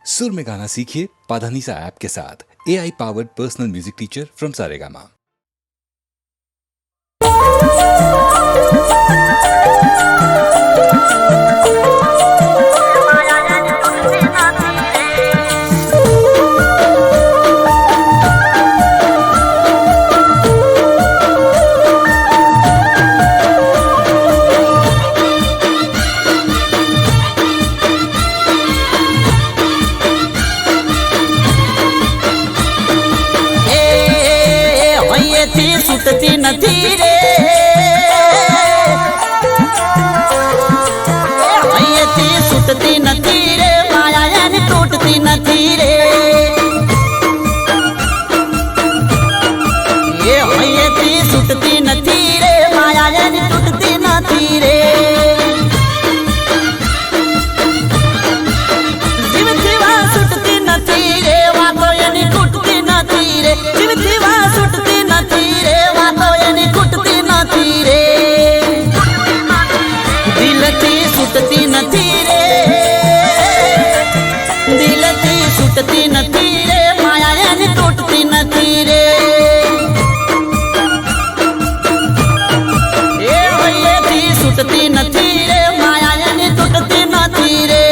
सुर में गाना सीखिए पाधानीसा ऐप के साथ। AI powered personal music teacher from Saregama. सुटती નથી रे અહીંથી સુટતી નથી રે માયા એની તૂટતી નથી રે એ અહીંથી સુટતી નથી રે માયા એની તૂટતી નથી રે જીવથી વા સુટતી નથી રે વાતો એની તૂટતી નથી રે જીવથી વા સુટતી નથી રે વાતો એની તૂટતી નથી રે દિલથી સુટતી નથી રે દિલથી સુટતી નથી રે માયા એની તૂટતી નથી રે એ હૈયેથી સુટતી નથી રે માયા એની તૂટતી નથી રે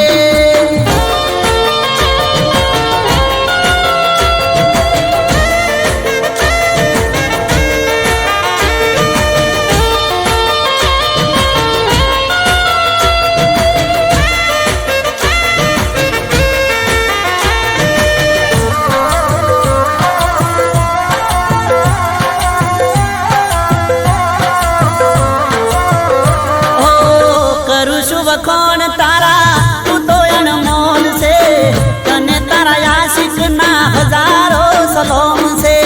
વખોણ તારા તું તો અનમોલ છે તને તારા આશિક ના હજારો સલોમ છે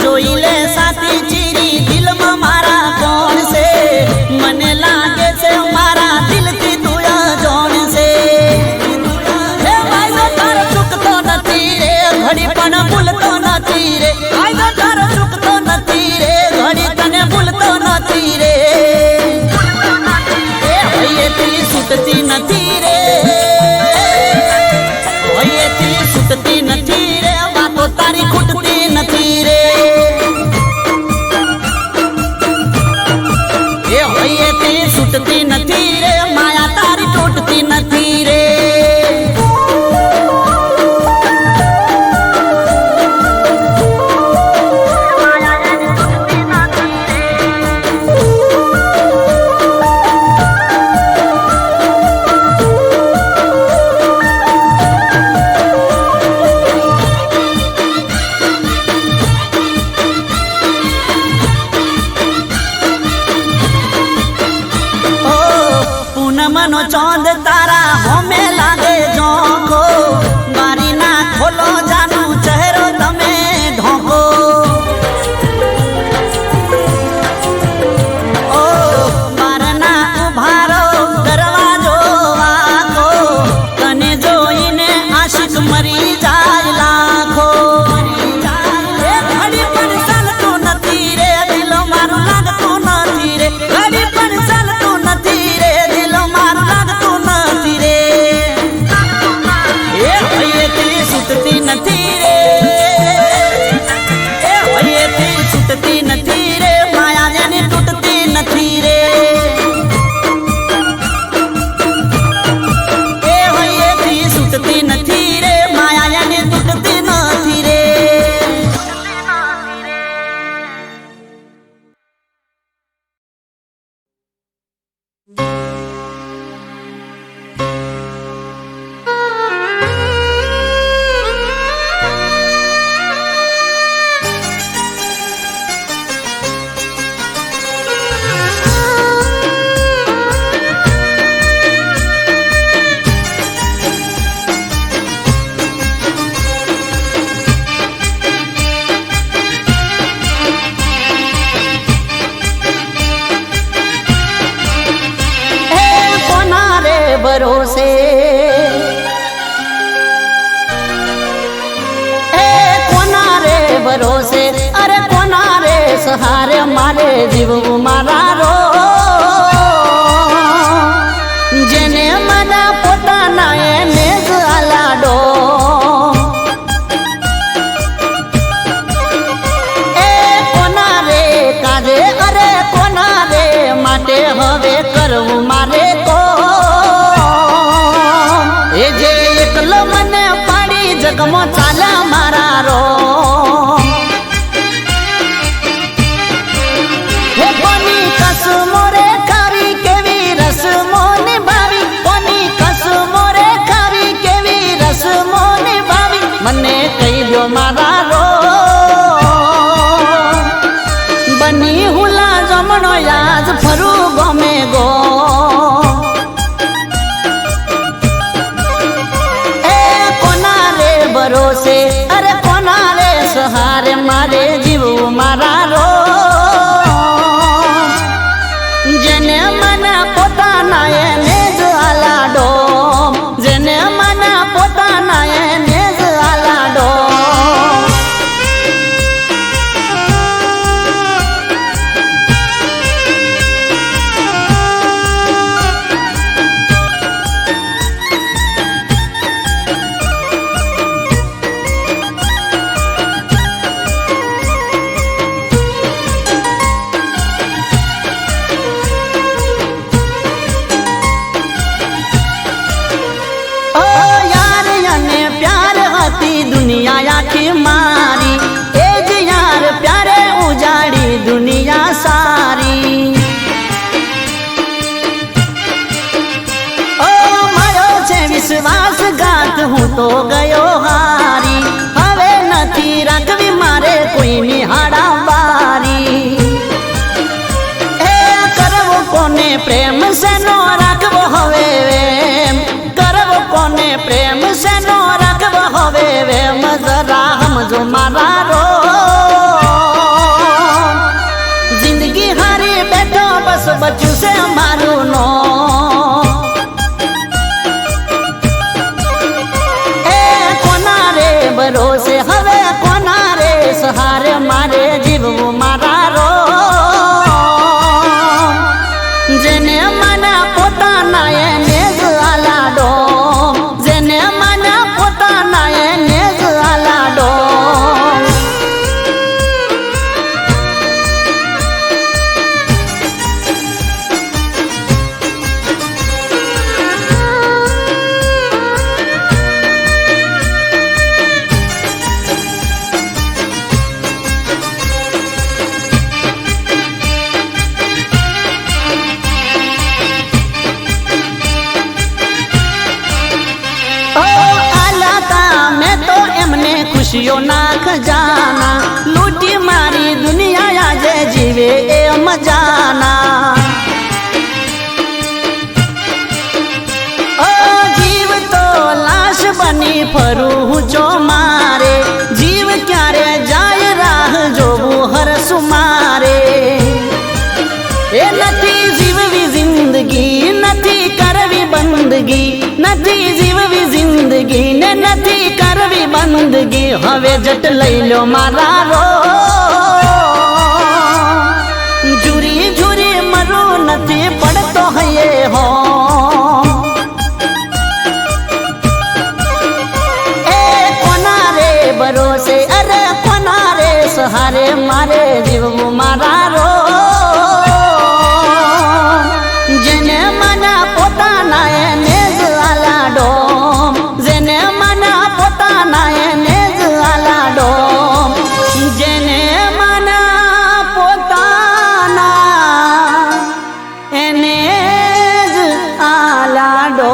જોઈ લે સાથી ચીરી દિલમાં મારા કોણ છે મને લાગે છે મારા દિલથી તું અજાણ છે હે ભાઈ તારો ચૂકતો નથી રે ઘડી પણ ભૂલતો નથી રે ભાઈ તારો ચૂકતો નથી રે ઘડી તને ભૂલતો નથી રે એ હૈયેથી સુટતી નથી રે હૈયેથી સુટતી નથી રે વાતો તારી ખૂટતી નથી રે એ હૈયેથી સુટતી નથી રે માયા તારી તૂટતી નથી રે પૂનમનો ચાંદ તારા હોમે લાગે ઝોંકો બારી ના ખોલો જાનું ચહેરો તમે ઢોકો ઓ બારના ઉભારો દરવાજો વાકો તને જોઈને આશિક મરી જાય લાખો એ ઘડી પણ ચાલતું નથી રે દિલો મારું લાગતું નથી રે ઘડી પણ ચાલતું નથી રે સુટતી નથી રે એ હૈયેથી સુટતી નથી રે માયા એની તૂટતી નથી રે એ હૈયેથી સુટતી નથી રે માયા એની તૂટતી નથી રે ભરોસે એ કોના રે ભરોસે અરે કોના રે સહારે મારે જીવવું મારા રો જગમાં ચાલ્યા મારા રો કોની કસમો રે ખાવી કેવી રસમો નિભાવી કોની કસમો રે ખાવી કેવી રસમો નિભાવી મને કહી દો મારા રો બની હુલા જમણો યાદ ફરું ગમે ગો એ કોના રે ભરોસે અરે કોના રે સહારે મારે જીવવું મારા રો જેને મને પોતાના એને જ આલાડો જેને મને પોતાના એને જ આલાડો दुनिया आखी मारी ए ज यार प्यारे उजाड़ी दुनिया सारी ओ मारो छे विश्वासघात हूँ तो गयो हारी हवे नथी राखवी मारे कोई निहाड़ा बारी ए करवो कोने प्रेम से नो राखवो हवे वेम करवो कोने प्रेम से नो राखवो हवे वेम जरा हमजो मारा रो जिंदगी हारी बैठो बस बच्चू से मारू नो ए कोना रे भरोसे हवे कोना रे सहारे मारे जीवू मारा रो जेने मना पोताना એને જ આલાડો જેને મના પોતાના એને જ આલાડો खुशियों ना खजाना लूटी मारी दुनिया आज जीवे ए मजाना ओ जीव तो लाश बनी फरू जो मारे जीव क्यारे जाय राह जोबू हर सुमारे ए नथी जीववी जिंदगी नथी करवी बंदगी नथी जीववी जिंदगी ने नथी करवी बंदगी हवे जट लई लो मारा रो झूरी झूरी मरू नथी पड़तो हये हो ए कोना रे भरोसे अरे कोना रे सहारे मारे जीवू मारा रो जेने मना पोताना એને જ આલાડો જેને મના પોતાના એને જ આલાડો જેને મના પોતાના એને જ આલાડો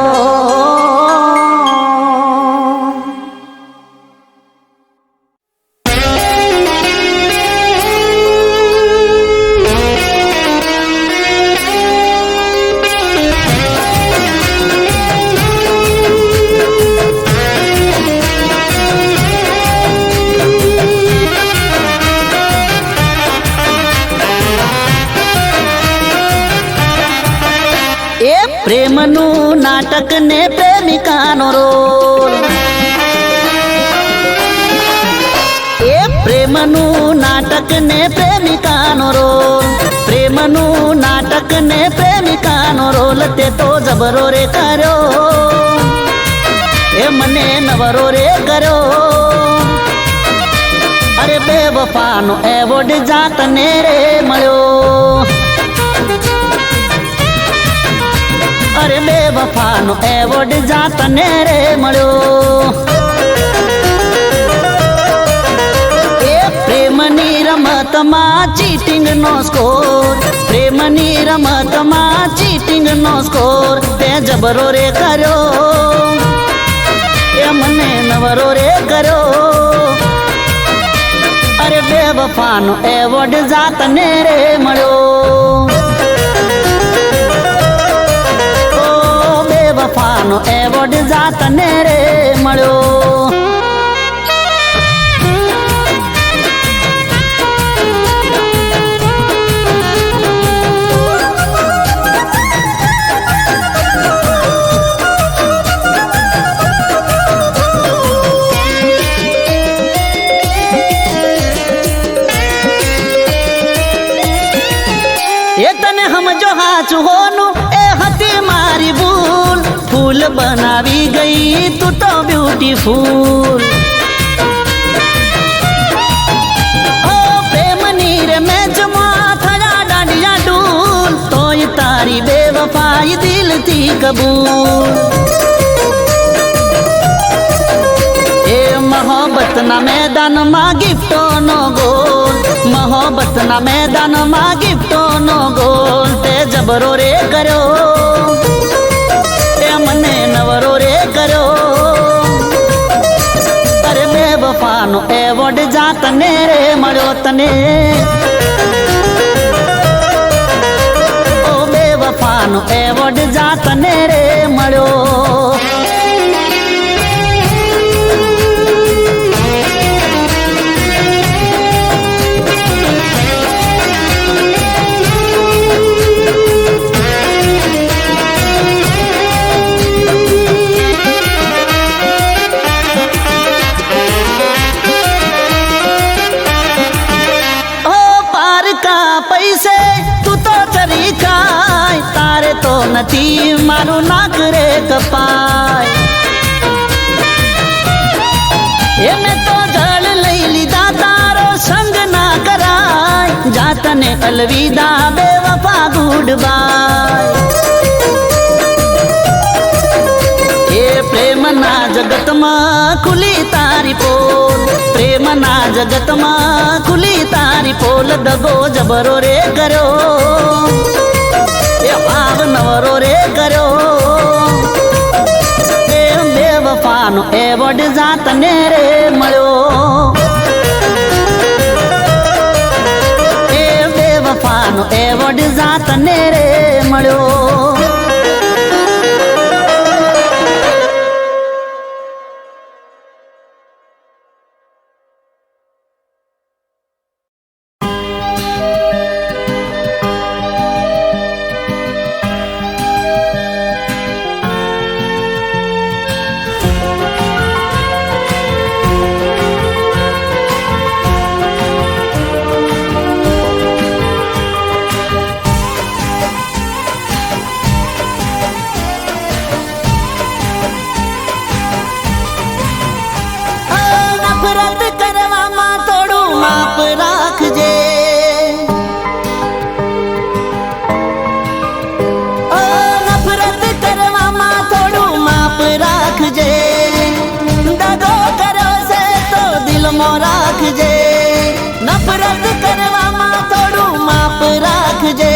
પ્રેમનું નાટક ને પ્રેમિકાનો રોલ એ પ્રેમનું નાટક ને પ્રેમિકાનો રોલ પ્રેમનું નાટક ને પ્રેમિકાનો રોલ તે તો જબરો રે કર્યો એ મને નવરો રે કર્યો અરે બેવફાનો એવોર્ડ જાતને રે મળ્યો अरे बेवफानो एवोर्ड जातने रे मळ्यो રમતમાં ચીટિંગનો સ્કોર, પ્રેમની રમતમાં ચીટિંગનો સ્કોર, તે જબરો રે કર્યો, એ મને નવરો રે કર્યો. અરે બેવફાનો એવોર્ડ જાતને રે મળ્યો, ઓ બેવફાનો એવોર્ડ જાતને રે મળ્યો. એ તને સમજો હાચું હોનું એ હતી મારી ભૂલ, ફૂલ બનાવી ગઈ તું તો બ્યુટીફુલ. ઓ પ્રેમની રે મેચમાં થયા દાંડિયા ડૂલ, તોય તારી બેવફાઈ દિલથી કબૂલ. એ મોહબ્બતના મેદાનમાં ગિફ્ટોનો ગોલ, મોહબ્બતના મેદાનમાં ગિફ્ટોનો ગોલ, તે જબરો રે કર્યો, એ મને નવરો રે કર્યો. અરે બેવફાનો એવોર્ડ જાતને રે મળ્યો તને, ઓ બેવફાનો એવોર્ડ જાતને રે મળ્યો. પૈસે તું તો ચરી ખાય, તારે તો નથી મારું નાક રે કપાય. એને તો જળ લઈ લીધા તારો સંગ ના કરાય, જાતને અલવિદા બેવફા ગુડ બાય. એ પ્રેમના જગતમાં ખુલી તારી પોલ, પ્રેમના જગતમાં ખુલી તારી પોલ, દગો જબરો રે કર્યો, એ ભાવ નવરો રે કર્યો. એ બેવફાનો એવોર્ડ જાતને રે મળ્યો, એ બેવફાનો એવોર્ડ જાતને રે મળ્યો. રાખજે, નફરત કરવામાં થોડું માપ રાખજે,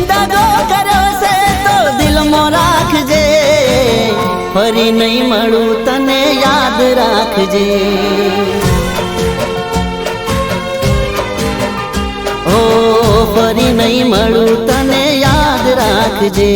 દગો કર્યો છે તો દિલમાં રાખજે, ફરી નહીં મળું તને યાદ રાખજે. ઓ ફરી નહીં મળું તને યાદ રાખજે.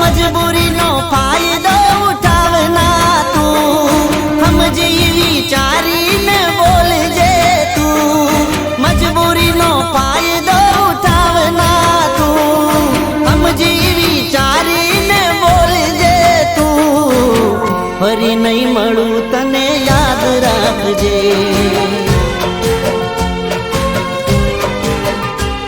મજબૂરીનો ફાયદો ઉઠાવના તું, સમજી વિચારીને બોલજે તું. મજબૂરીનો ફાયદો ઉઠાવના તું, સમજી વિચારીને બોલજે તું, ફરી નહીં મળું તને યાદ રાખજે. ઓ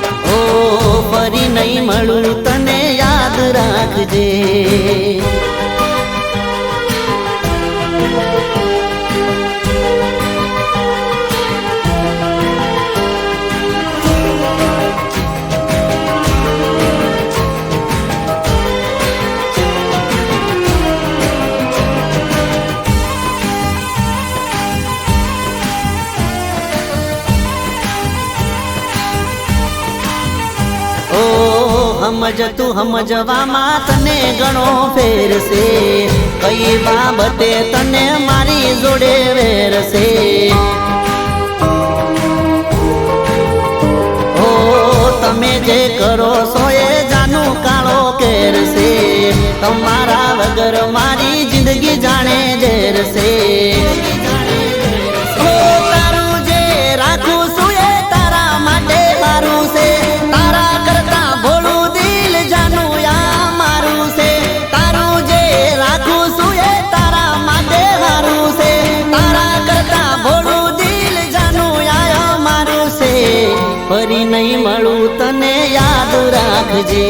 સમજ તું સમજવામાં તને ઘણો ફેર છે, કઈ બાબતે તને મારી જોડે વેર છે. ઓ તમે જે કરો છો એ જાનું કાળો કેર છે, તમારા વગર મારી જિંદગી જાણે ઝેર છે. ઓ તારું જે રાખું છું એ તારા માટે મારું છે, તારા કરતા ભોળું દિલ જાનું આ મારું છે. તારું જે રાખું છું એ તારા માટે મારું છે, તારા કરતા ભોળું દિલ જાનું આ મારું છે. ફરી નહીં મળું તને યાદ રાખજે,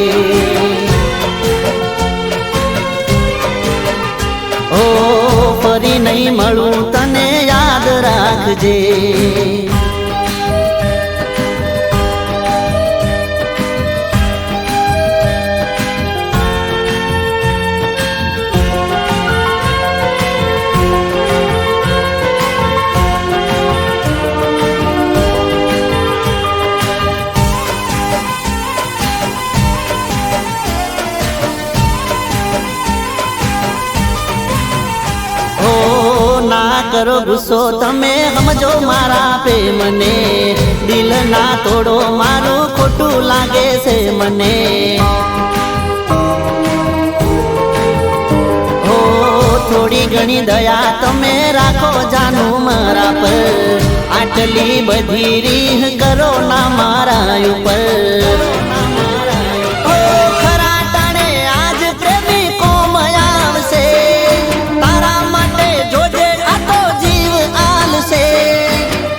ઓ ફરી નહીં મળું તને યાદ રાખજે. કરો ગુસ્સો તમે સમજો મારા પ્રેમને, દિલ ના તોડો મારું ખોટું લાગે છે મને. ઓ થોડી ઘણી દયા તમે રાખો જાનું મારા પર, આટલી બધી રીહ કરો ના મારા ઉપર. ખરા ટાણે આજ પ્રેમી કોમ આવશે, તારા માટે જોજે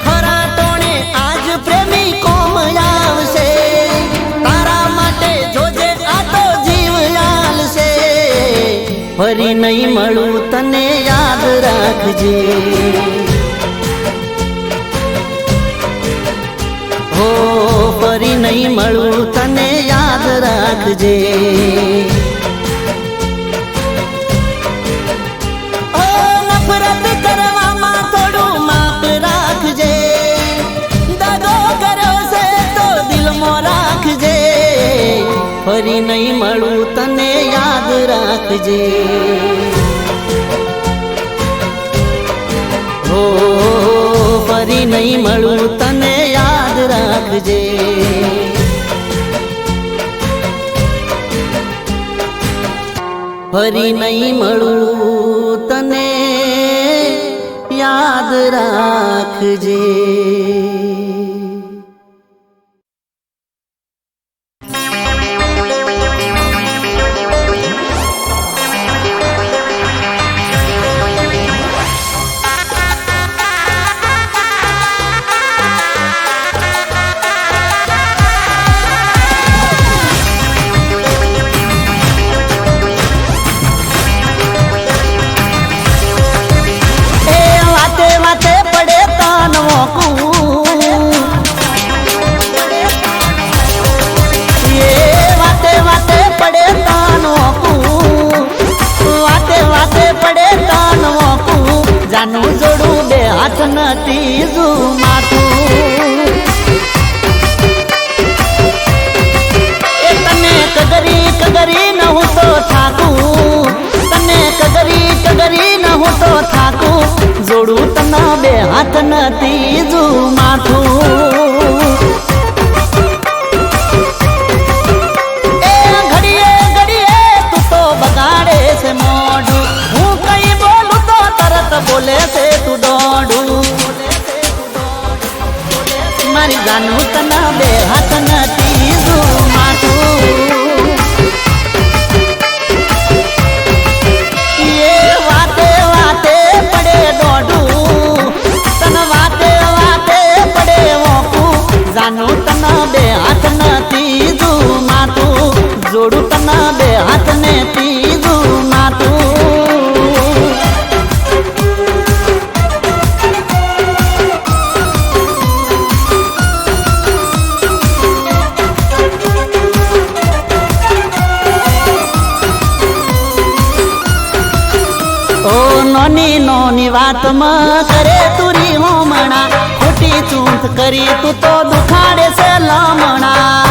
ખરા ટોણે આજ પ્રેમી કોમ આવશે, તારા માટે જોજે આ તો જીવ આલશે. ફરી નહીં મળું તને યાદ રાખજે, હો ફરી નહીં મળું તને યાદ રાખજે. નફરત કરવામાં થોડું માપ રાખજે, દગો કર્યો છે તો દિલમાં રાખજે. ફરી નહીં મળું તને યાદ રાખજે, હો ફરી નહીં મળું તને યાદ રાખજે. ફરી નહીં મળું તને યાદ રાખજે. જાનું જોડું બે હાથ નથી ઝૂ માથું, એ તને કગરી ન હું તો થાકું, તને કગરી ન હું તો થાકું. જોડું તને બે હાથ નથી ઝૂ માથું. એ ઘડીએ તું તો બગાડે છે મોઢું, હું કઈ બોલું તો તરત બોલે છે તું દોડું. મારી જાનું તને બે હાથ નથી ઝૂ માથું. એ વાતે વાતે પડે દોડું, તને વાતે પડે વોકું. જાનું તને બે હાથ નથી ઝૂ માથું, જોડું તને બે હાથ નથી ઝૂ માથું. નોની નોની વાતમાં કરે તુરી હોમણા, ખોટી ચૂંટ કરી તું તો દુખાડે છે લમણા.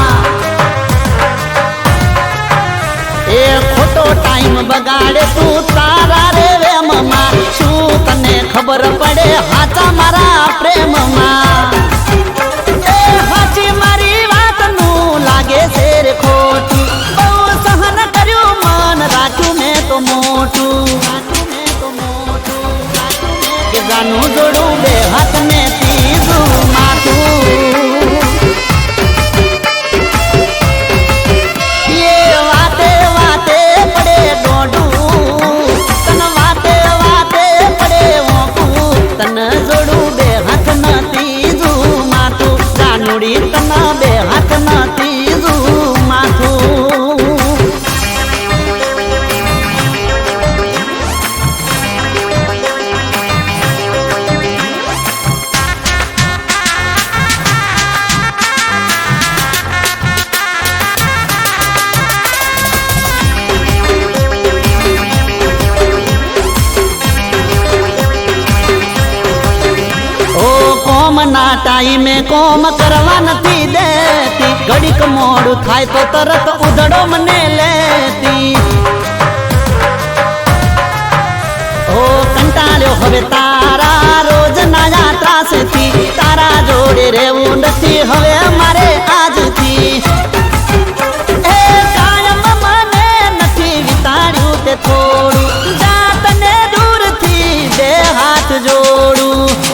ખબર પડે હાચા મારા પ્રેમમાં એ હાચી મારી વાતનું લાગે છે રે ખોટું બહુ સહન કર્યું મન રાખ્યું મેં તો મોટું કે જાનું જોડું બે હાથ ને ત્રીજું માથું વાતે વાતે પડે દોડું તન વાતે વાતે પડે ઓકું તન જોડું બે હાથ ન ત્રીજું માથું જાનુડી તન બે હાથ ન ત્રીજું માથું ના ટાઈમે કોમ કરવા નથી દેતી ઘડીક મોડું થાય તો તરત ઉધડો મને લેતી ઓ કંટાળ્યો હવે તારા રોજ ના ત્રાસથી તારા જોડે રહેવું નથી હવે મારે આજથી એ કાયમ મને નથી વિતાડ્યું તે થોડું જાતને દૂરથી બે હાથ જોડું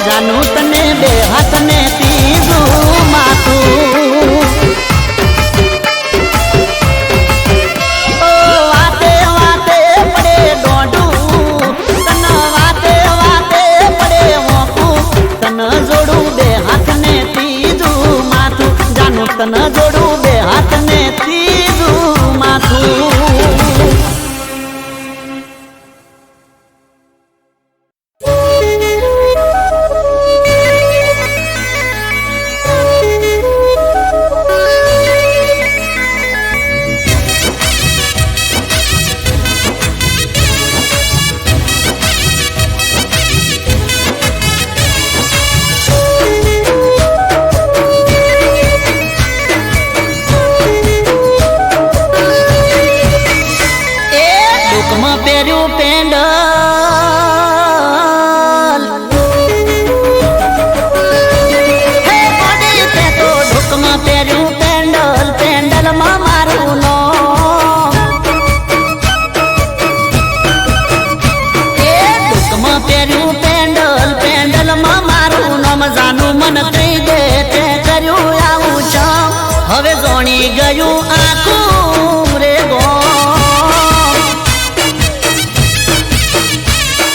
જાનું તને બે હાથ ને ત્રીજું માથું ઓ વાતે વાતે પડે દોડું તન વાતે વાતે પડે હોકું તન જોડું બે હાથ ને ત્રીજું માથું જાનું તન જોડું બે હાથ ને ત્રીજું માથું હવે જોણી ગયું આખું રે ગો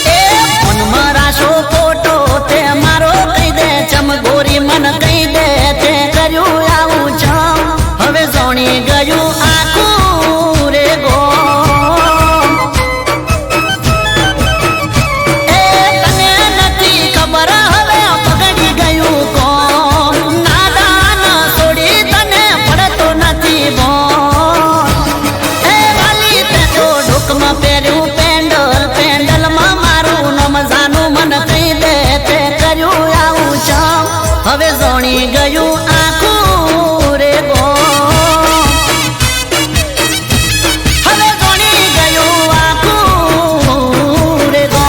એ મનમાં રાશો ખોટો તે મારો કહી દે ચમગોરી મન કહી દે તે કર્યું આવું ચમ હવે જોણી ગયું આખું રે ગો એ તને નથી ખબર હવે પગડી ગયું કોણ નાદાન છોડી તને પડતો નથી બોલ એ વાલી તે તો ઢોકમાં પહેર્યું પેન્ડલ પેન્ડલમાં મારું નામ જાનું મન કહી દે તે કર્યું આવું ચમ હવે જોણી ગયું આખું રે ગો હવે જોણી ગયું આખું રે ગો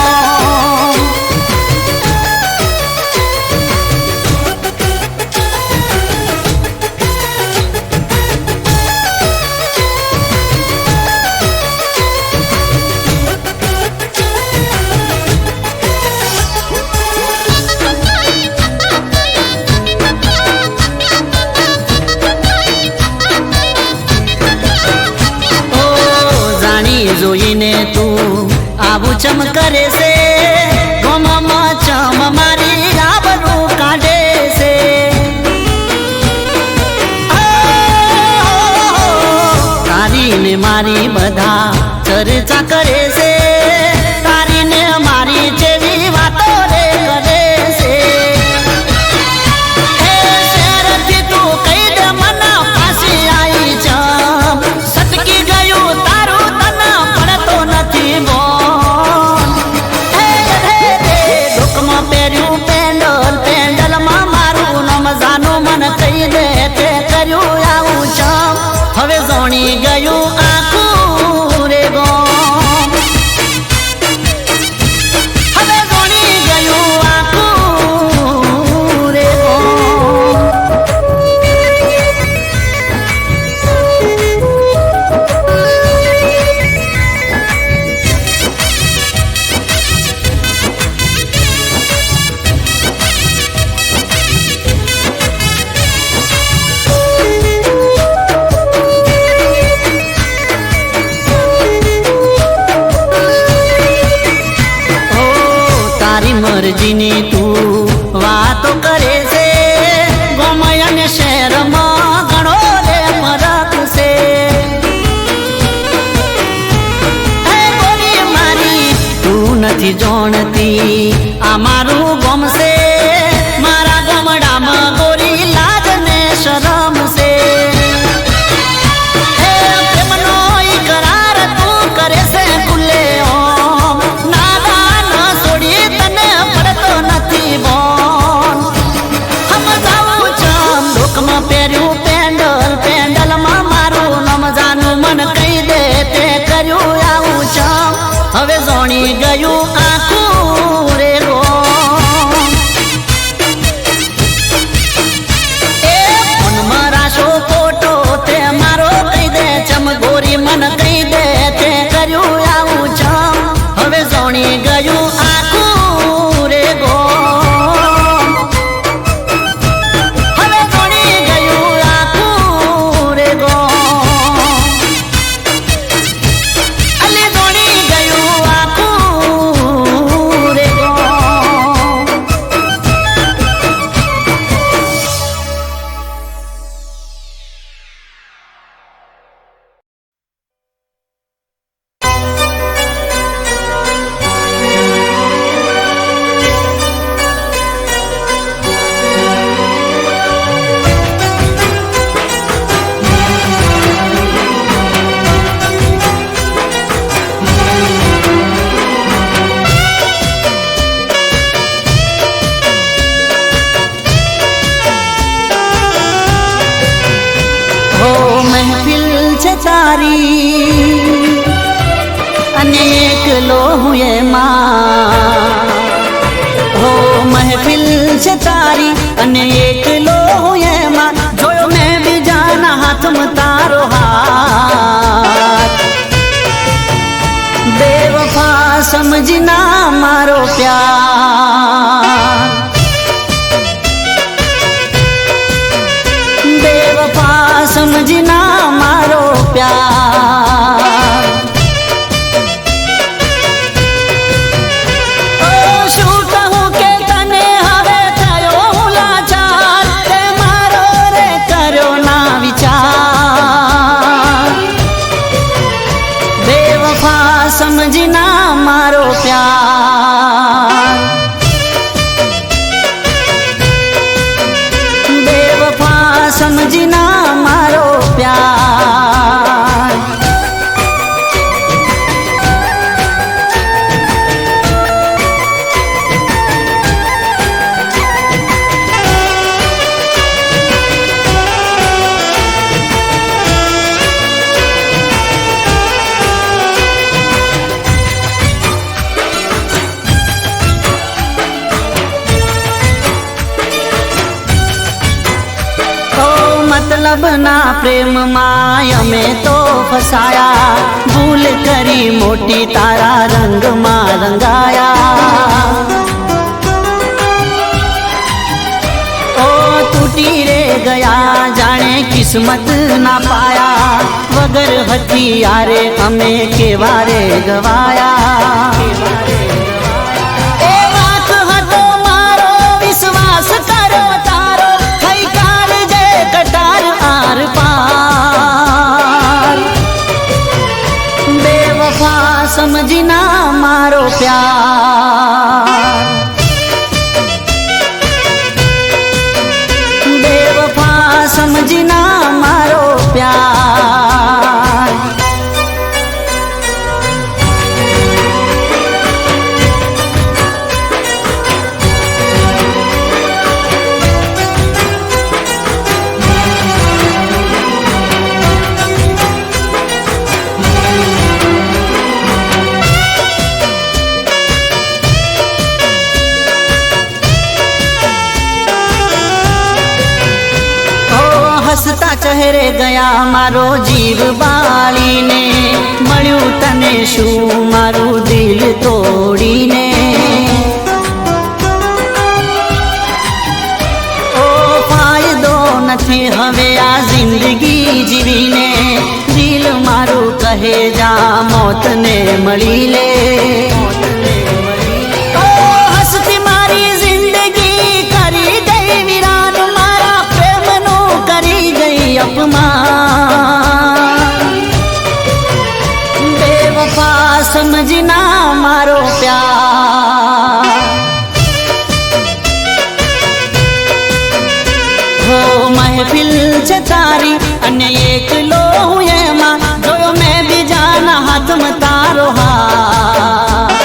જોઈને તું આવું ચમ કરે છે ગોમાં ચમ મારી આબરૂ કાઢે છે તારી ને મારી બધા ચર્ચા કરે છે તારી ને મારી જેવી વાતો રે કરે છે એ શહેરથી તું કહી દે મને પાછી આવી ચમ સટકી ગયું તારું તને પડતો નથી બોલ ઢોકમાં પહેર્યું પેન્ડલ પેન્ડલમાં મારું નામ જાનું મન કહી દે તે કર્યું આવું ચમ હવે જોણી ગયું આખું રે ગો સમજીની તું વાતો કરે છે ગોમય અને શહેરમાં ઘણો રે ફરક છે હે ગોરી મારી તું નથી જાણતી આ મારું ગોમ છે મારા ગામડામાં ગોરી લાજ ને શરમ છે હે પ્રેમનો ઈકરાર તું કરે છે ખુલ્લે ઓમ નાદા ન છોડી તને પડતો નથી બોન સમજાવું ચમ લોકમાં પહેર્યું પેન્ડલમાં મારું નામ જાનું મન કહી દે તે કર્યું આવું ચમ હવે જોણી ગયું આખું રે ગોમ એ ફોનમાં રાશો ફોટો તે મારો કહી દે ચમ ગોરી મન કહી દે તે કર્યું આવું ચમ હવે જોણી ગયું આખું રે ગોમ હવે જોણી ગયું આખું રે ગોમ અલી જોણી ગયું આખું રે ગોમ હો મહેફિલ છે તારી અને એકલો હું એમાં હો મહેફિલ છે તારી અને એકલો હું એમાં જોયો મેં બીજાના હાથમાં તારો હાથ બેવફા સમજના મારો પ્યાર બેવફા સમજના મારો પ્યાર ઓ શું કહું કે તને હવે થયો હું લાચાર તે મારો રે કર્યો ના વિચાર બેવફા સમજના મારો પ્યાર બેવફા સમજના મારો પ્યાર મતલબ ના પ્રેમમાં અમે તો ફસાયા ભૂલ કરી મોટી તારા રંગમાં રંગાયા ઓ તૂટી રે ગયા જાણે કિસ્મત ના પાયા વગર હથિયારે અમે કેવા રે ગવાયા એ વાત હતો મારો વિશ્વાસ કરો તારો થઈ કાળ જે કટાર આર પાર બેવફા સમજના મારો પ્યાર બેવફા સમજના મારો પ્યાર હસતા ચહેરે ગયા મારો જીવ બાળીને મળ્યું તને શું મારું દિલ તોડીને ઓ ફાયદો નથી હવે આ જિંદગી જીવીને દિલ મારું કહે જા મોતને મળી લે ઓ હસતી મારી મહેફિલ છે તારી અને એકલો હું એમાં જોયો મેં બીજાના હાથમાં તારો હાથ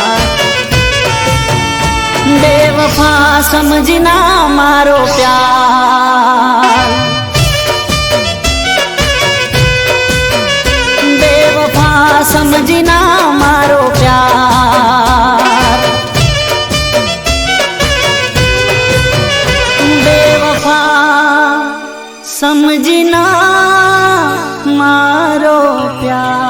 બેવફા સમજી ના મારો પ્યાર બેવફા સમજી ના મારો પ્યાર બેવફા સમજી ના મારો પ્યાર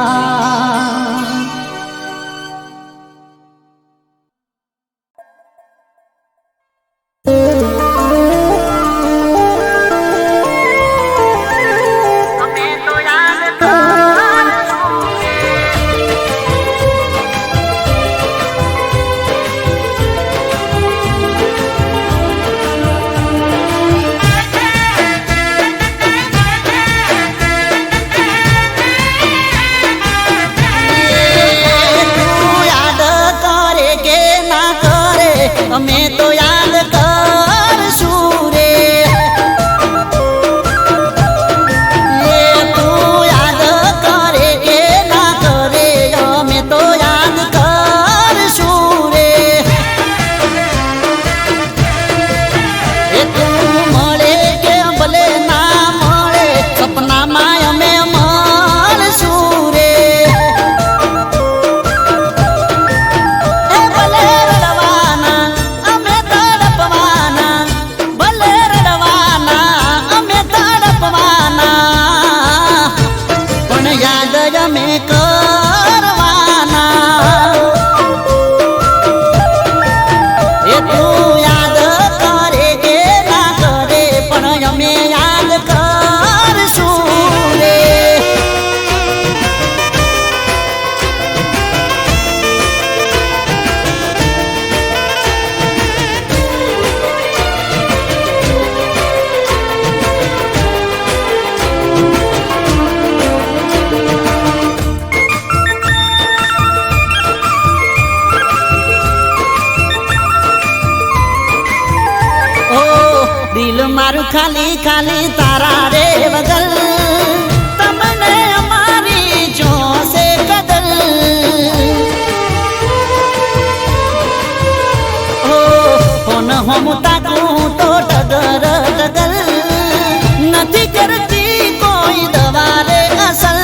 અમે તો યાદ કરશું રે તું યાદ કરે કે ના કરે અમે તો યાદ કરશું રે તું મળે કે ભલે ના મળે સપનામાં અમે મળશું રે અમે કરવાના એ તું યાદ કરે કે ના કરે પણ અમે યાદ કરશું રે દિલ મારું ખાલી ખાલી તારા રે વગર તમને અમારી જોશે કદર ફોન હોમ તાકું તો ટગર ટગર નથી કરતી કોઈ દવા રે અસર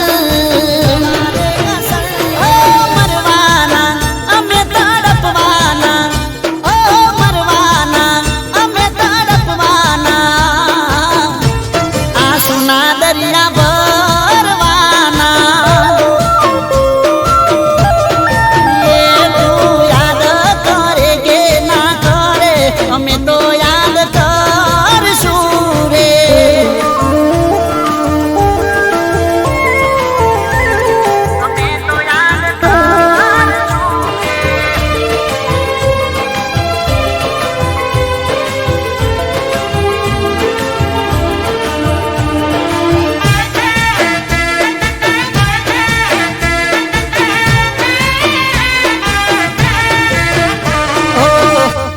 મરવાના અમે તડપવાના દરિયા ભરવાના એ તું યાદ કરે કે ના કરે અમે તો યાદ કરશું રે અમે તો યાદ કરશું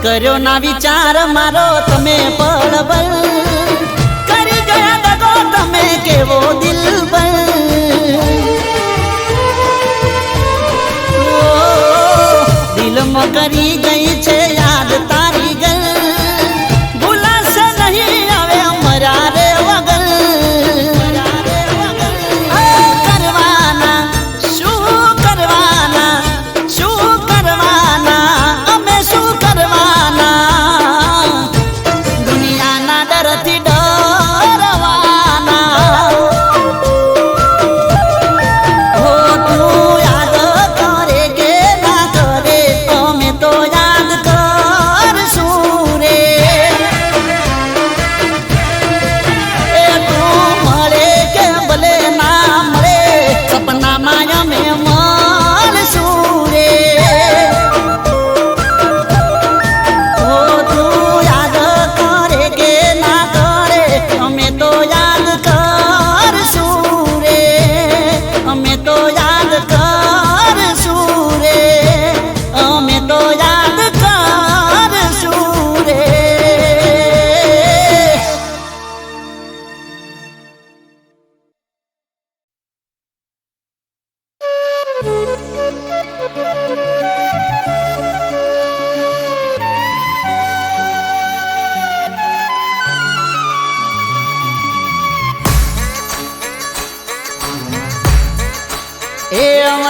કર્યો ના વિચાર મારો તમે પળબલ કરી ગયા દગો તમે કેવો દિલબર દિલમાં કરી ગઈ છે યાદ તારી ગલ ભૂલાશે નહીં હવે અમારા રે વગર કરવાના શું કરવાના શું કરવાના અમે શું કરવાના દુનિયાના ડરથી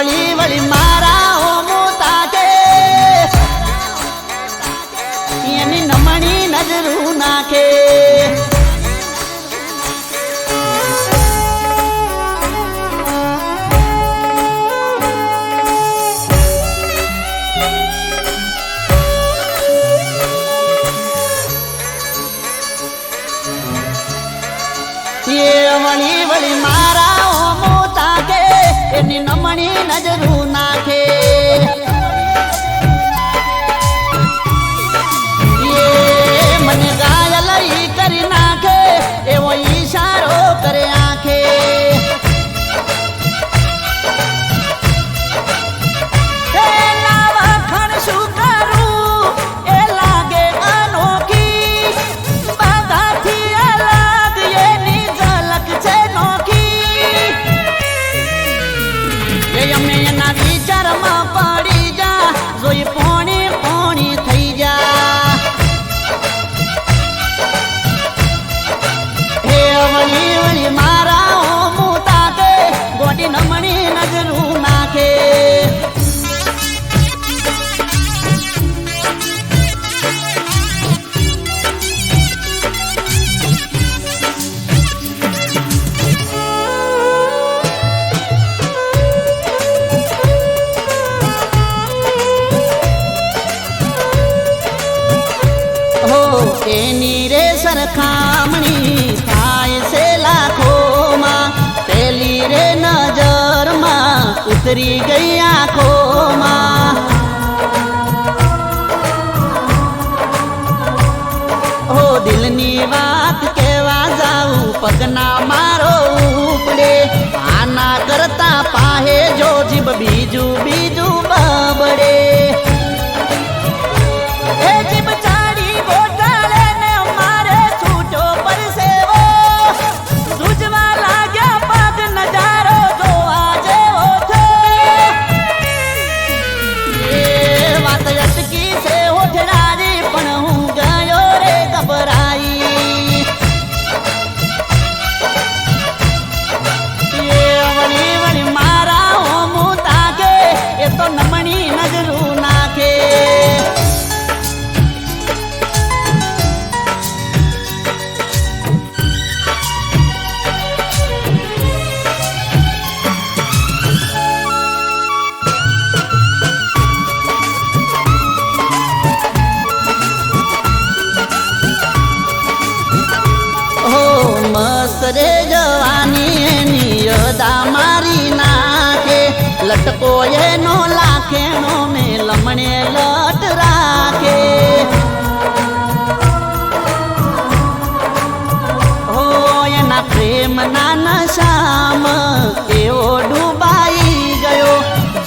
વળી વળી મારા ઓમુતા કે એની નમણી નજરું નાખે વળી વળી મારા ઓમુતા કે એની નમણી નજરું નાખે મને ગાયલ ઈ કરી નાખે એવો ઈશારો કરે આંખે વખણ શું કરું એ લાગે અનોખી બધાથી અલગ એની ઝલક છે નોખી અમે એના વિચારમાં પડી જા જોઈ પોણી પોણી થઈ જા હે વળી વળી મારા ઓમુતા કે ગોટી નમણી નજરું નાખે એની રે સરખામણી થાય છે લાખોમાં પેલી રે નજરમાં ઉતરી ગઈ આંખોમાં હો દિલની વાત કેવા જાઉં પગના મારો ઉપડે આના કરતા પાહે જો જીભ બીજું બીજું બબડે એ જીભ ચાડી ગોટાળે ને મારે છૂટો પરસેવો સૂજવા લાગ્યા પગ નજારો જોવા જેવો છે એ વાત અટકી છે ઓઠડારી પણ હું ગયો રે ગભરાઈ એ વળી વળી મારા ઓમુતા કે એ તો નમણી નજરું નાખે મસ્ત રે જવાની એની અદા મારી નાખે લટકો એનો લાખેનો મેં લમણે લટ રાખે હો એના પ્રેમ ના નશામાં એવો ડૂબાઈ ગયો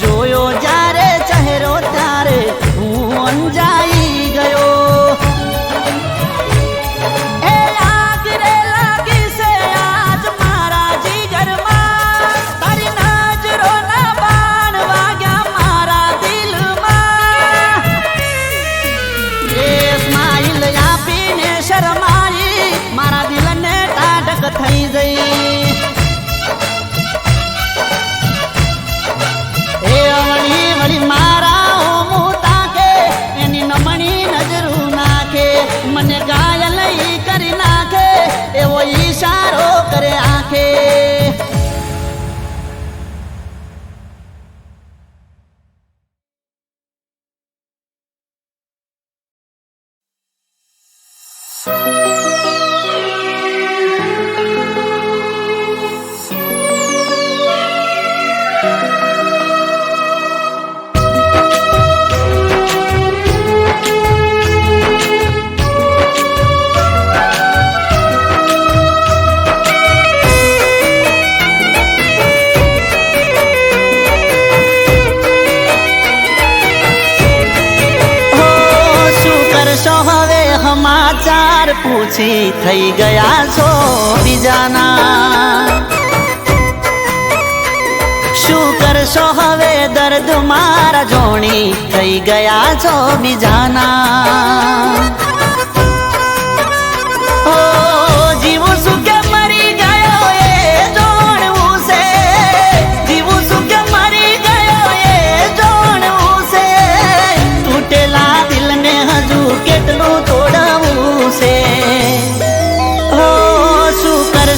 જોયો જ્યારે ચહેરો ત્યારે હું અંજાઈ ગયો શરમાઈ મારા દિલને ટાઢક થઈ જઈ એ વળી વળી મારા ઓમુતા કે એની નમણી નજરું નાખે મને ઘાયલ ઈ કરી નાખે એવો ઈશારો કરે આંખે સમાચાર પૂછી થઈ ગયા છો બીજાના શું કરશો હવે દર્દ મારા જોણી થઈ ગયા છો બીજાના ઓ જીવું શું કે મરી ગયો એ જોણવું છે જીવું શું કે મરી ગયો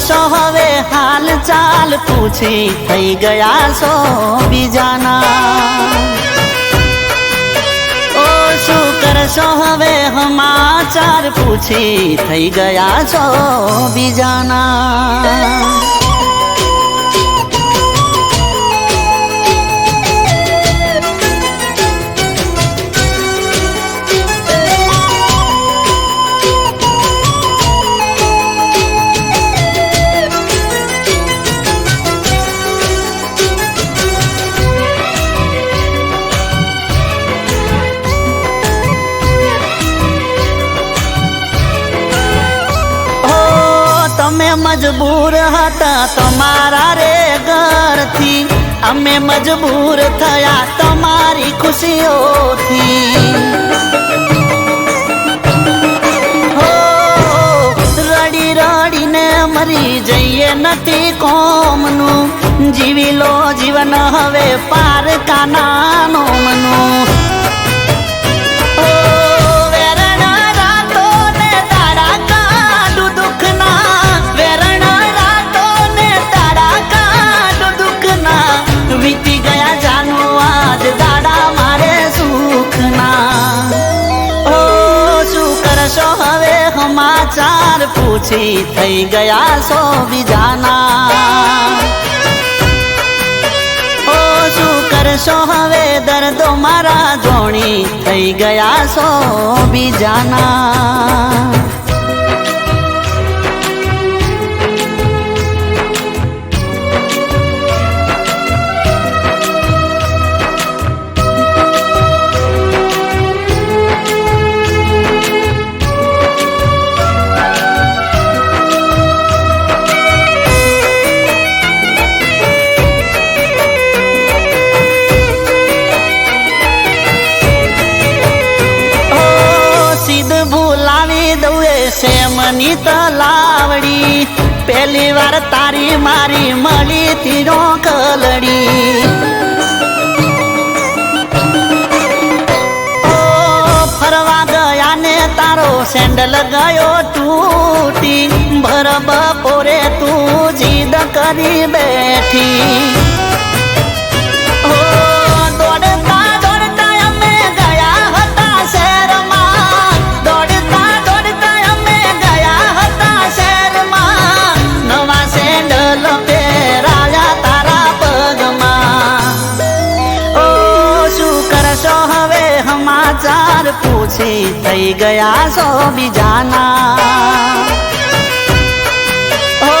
કરશો હવે હાલ ચાલ પૂછી થઈ ગયા છો બીજાના ઓ શું કરશો હવે સમાચાર પૂછી થઈ ગયા છો બીજાના અમે મજબૂર હતા તમારા રે ઘરથી અમે મજબૂર થયા તમારી ખુશીઓથી હો રડી રડીને મરી જઈએ નથી કોમનું જીવી લો જીવન હવે પારકાના નોમનું વીતી ગયા જાનો આજ દાડા મારે સુખના ઓ શું કરશો હવે સમાચાર પૂછી થઈ ગયા છો બીજાના ઓ શું કરશો હવે દર્દો મારા જોણી થઈ ગયા છો બીજાના સેમની તલાવડી પહેલી વાર તારી મારી મળી તીરો કલડી ઓ ફરવા ગયા ને તારો સેન્ડલ ગયો તૂટી ભર બપોરે તું જીદ કરી બેઠી ઓ દોડતા દોડતા અમે ગયા હતા શહેરમાં દોડતા સમાચાર પૂછી થઈ ગયા છો બીજાના ઓ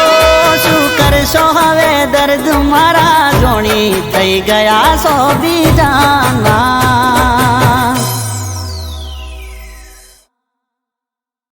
શું કરશો હવે દર્દ મારા જોણી થઈ ગયા છો બીજાના